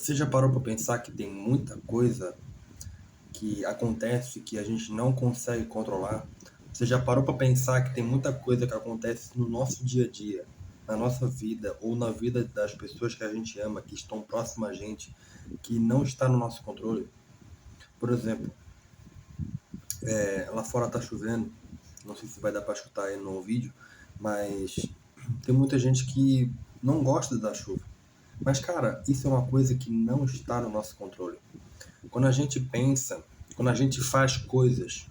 Você já parou para pensar que tem muita coisa que acontece que a gente não consegue controlar? Você já parou para pensar que tem muita coisa que acontece no nosso dia a dia, na nossa vida ou na vida das pessoas que a gente ama, que estão próximas a gente, que não está no nosso controle? Por exemplo, lá fora tá chovendo, não sei se vai dar para escutar aí no vídeo, mas tem muita gente que não gosta da chuva. Mas, cara, isso é uma coisa que não está no nosso controle. Quando a gente pensa, quando a gente faz coisas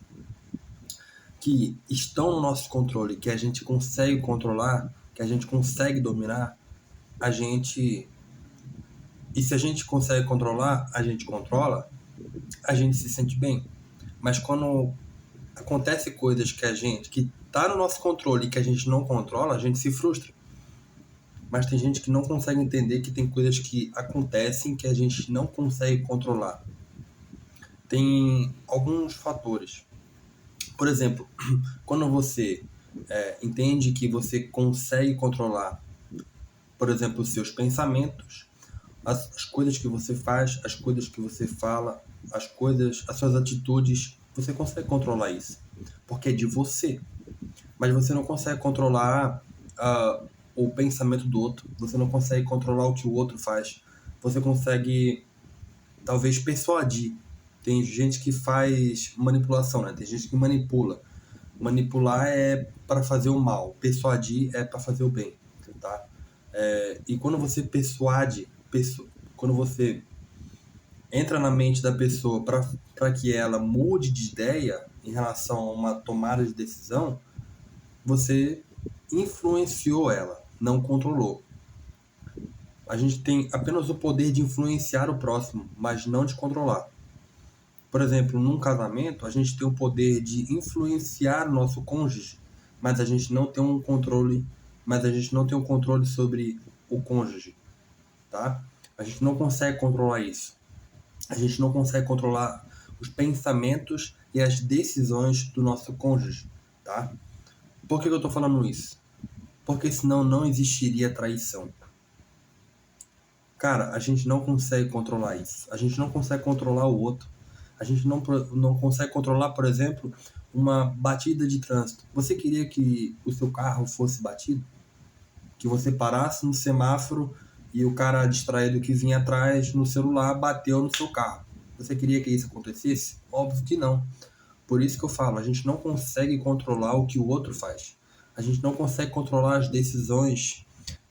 que estão no nosso controle, que a gente consegue controlar, que a gente consegue dominar, a gente. E se a gente consegue controlar, a gente controla, a gente se sente bem. Mas quando acontece coisas que tá no nosso controle e que a gente não controla, a gente se frustra. Mas tem gente que não consegue entender que tem coisas que acontecem que a gente não consegue controlar. Tem alguns fatores. Por exemplo, quando você entende que você consegue controlar, por exemplo, os seus pensamentos, as coisas que você faz, as coisas que você fala, as suas atitudes, você consegue controlar isso, porque é de você. Mas você não consegue controlar o pensamento do outro, você não consegue controlar o que o outro faz. Você consegue, talvez, persuadir. Tem gente que faz manipulação, né? Tem gente que manipula. Manipular é para fazer o mal, persuadir é para fazer o bem, tá? E quando você quando você entra na mente da pessoa para que ela mude de ideia em relação a uma tomada de decisão, você influenciou ela, não controlou. A gente tem apenas o poder de influenciar o próximo, mas não de controlar. Por exemplo, num casamento, a gente tem o poder de influenciar o nosso cônjuge, mas a gente não tem um controle, mas a gente não tem um controle sobre o cônjuge, tá? A gente não consegue controlar isso. A gente não consegue controlar os pensamentos e as decisões do nosso cônjuge, tá? Por que eu tô falando isso? Porque senão não existiria traição. Cara, a gente não consegue controlar isso. A gente não consegue controlar o outro. A gente não consegue controlar, por exemplo, uma batida de trânsito. Você queria que o seu carro fosse batido? Que você parasse no semáforo e o cara distraído que vinha atrás no celular bateu no seu carro. Você queria que isso acontecesse? Óbvio que não. Por isso que eu falo, a gente não consegue controlar o que o outro faz. A gente não consegue controlar as decisões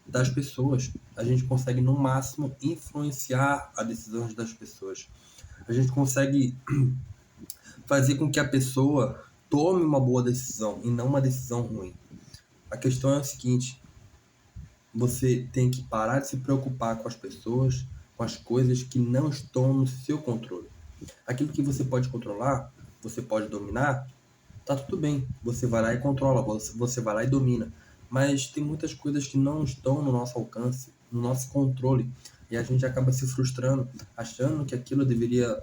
das pessoas. A gente consegue, no máximo, influenciar as decisões das pessoas. A gente consegue fazer com que a pessoa tome uma boa decisão e não uma decisão ruim. A questão é a seguinte: você tem que parar de se preocupar com as pessoas, com as coisas que não estão no seu controle. Aquilo que você pode controlar, você pode dominar, tá tudo bem. Você vai lá e controla, você vai lá e domina. Mas tem muitas coisas que não estão no nosso alcance, no nosso controle. E a gente acaba se frustrando, achando que aquilo deveria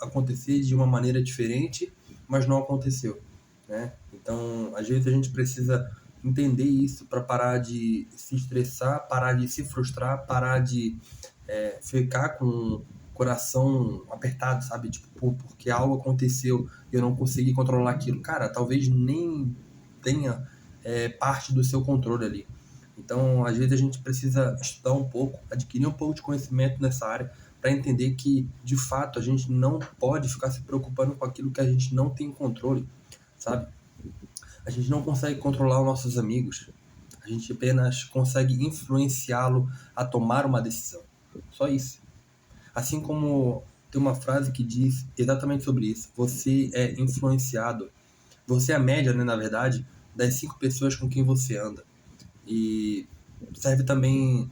acontecer de uma maneira diferente, mas não aconteceu, né? Então, às vezes a gente precisa entender isso para parar de se estressar, parar de se frustrar, parar de ficar com o coração apertado, sabe? Tipo, pô, porque algo aconteceu e eu não consegui controlar aquilo. Cara, talvez nem tenha parte do seu controle ali. Então, às vezes a gente precisa estudar um pouco, adquirir um pouco de conhecimento nessa área para entender que, de fato, a gente não pode ficar se preocupando com aquilo que a gente não tem controle, sabe? A gente não consegue controlar os nossos amigos. A gente apenas consegue influenciá-lo a tomar uma decisão. Só isso. Assim como tem uma frase que diz exatamente sobre isso. Você é influenciado. Você é a média, né, na verdade, das 5 pessoas com quem você anda. E serve também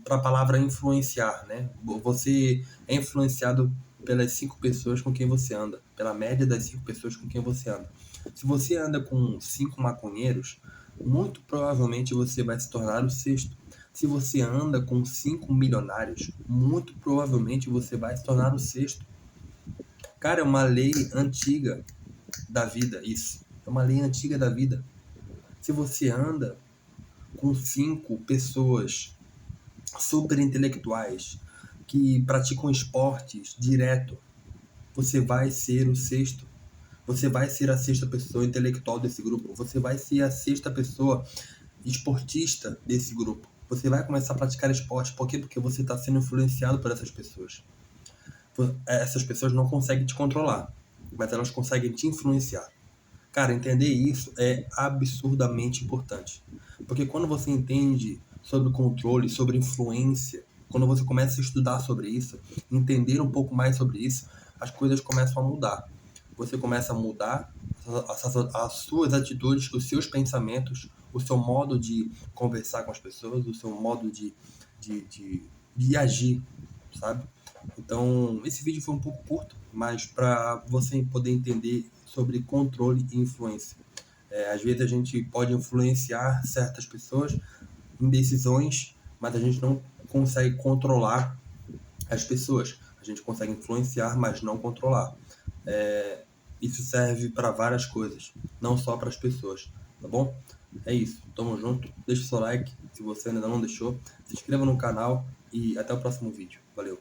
para a palavra influenciar, né? Você é influenciado pelas 5 pessoas com quem você anda, pela média das 5 pessoas com quem você anda. Se você anda com 5 maconheiros, muito provavelmente você vai se tornar o sexto. Se você anda com 5 milionários, muito provavelmente você vai se tornar o sexto. Cara, é uma lei antiga da vida, isso. É uma lei antiga da vida. Se você anda com 5 pessoas super intelectuais, que praticam esportes direto, você vai ser o sexto. Você vai ser a sexta pessoa intelectual desse grupo. Você vai ser a sexta pessoa esportista desse grupo. Você vai começar a praticar esporte. Por quê? Porque você está sendo influenciado por essas pessoas. Essas pessoas não conseguem te controlar, mas elas conseguem te influenciar. Cara, entender isso é absurdamente importante. Porque quando você entende sobre controle, sobre influência, quando você começa a estudar sobre isso, entender um pouco mais sobre isso, as coisas começam a mudar. Você começa a mudar as suas atitudes, os seus pensamentos, o seu modo de conversar com as pessoas, o seu modo de, de, de agir, sabe? Então, esse vídeo foi um pouco curto, mas para você poder entender sobre controle e influência. Às vezes a gente pode influenciar certas pessoas em decisões, mas a gente não consegue controlar as pessoas. A gente consegue influenciar, mas não controlar. Isso serve para várias coisas, não só para as pessoas, tá bom? É isso, tamo junto, deixa o seu like se você ainda não deixou, se inscreva no canal e até o próximo vídeo. Valeu!